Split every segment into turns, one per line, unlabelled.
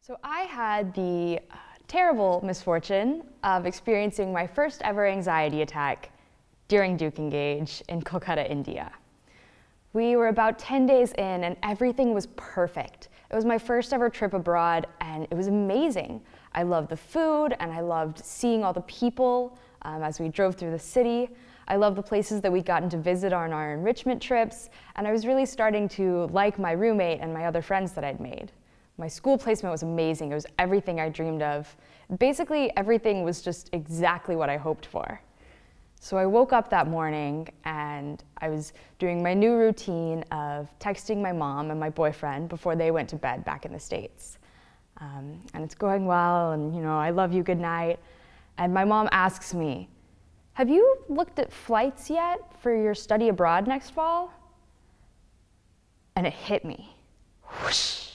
So I had the terrible misfortune of experiencing my first ever anxiety attack during DukeEngage in Kolkata, India. We were about 10 days in and everything was perfect. It was my first ever trip abroad and it was amazing. I loved the food and I loved seeing all the people as we drove through the city. I loved the places that we'd gotten to visit on our enrichment trips, and I was really starting to like my roommate and my other friends that I'd made. My school placement was amazing. It was everything I dreamed of. Basically, everything was just exactly what I hoped for. So I woke up that morning and I was doing my new routine of texting my mom and my boyfriend before they went to bed back in the States. And it's going well, and I love you, good night. And my mom asks me, have you looked at flights yet for your study abroad next fall? And it hit me. Whoosh.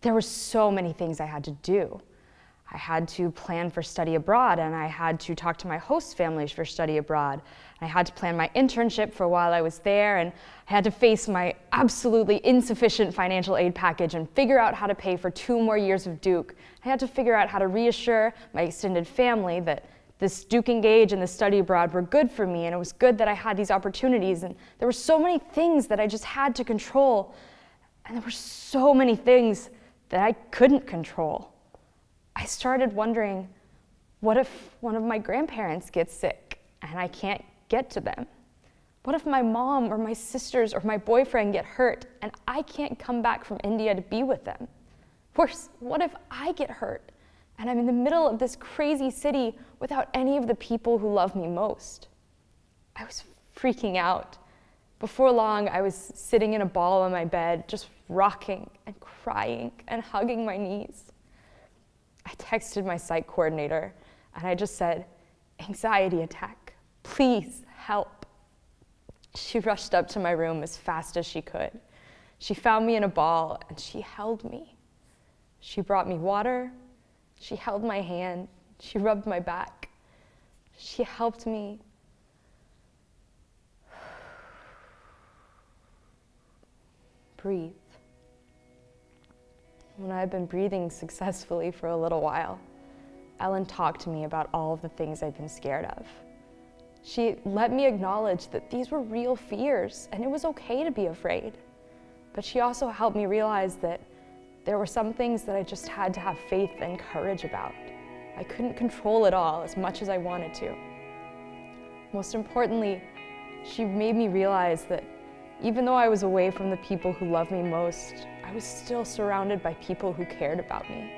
There were so many things I had to do. I had to plan for study abroad, and I had to talk to my host families for study abroad. I had to plan my internship for while I was there, and I had to face my absolutely insufficient financial aid package and figure out how to pay for 2 more years of Duke. I had to figure out how to reassure my extended family that this DukeEngage and the study abroad were good for me, and it was good that I had these opportunities. And there were so many things that I just had to control, and there were so many things that I couldn't control. I started wondering, what if one of my grandparents gets sick and I can't get to them? What if my mom or my sisters or my boyfriend get hurt and I can't come back from India to be with them? Worse, what if I get hurt and I'm in the middle of this crazy city without any of the people who love me most? I was freaking out. Before long, I was sitting in a ball on my bed, just rocking and crying and hugging my knees. I texted my psych coordinator and I just said, anxiety attack, please help. She rushed up to my room as fast as she could. She found me in a ball and she held me. She brought me water, she held my hand, she rubbed my back. She helped me. Breathe. When I had been breathing successfully for a little while, Ellen talked to me about all of the things I'd been scared of. She let me acknowledge that these were real fears and it was okay to be afraid. But she also helped me realize that there were some things that I just had to have faith and courage about. I couldn't control it all as much as I wanted to. Most importantly, she made me realize that even though I was away from the people who loved me most, I was still surrounded by people who cared about me,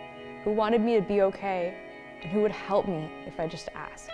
who wanted me to be okay, and who would help me if I just asked.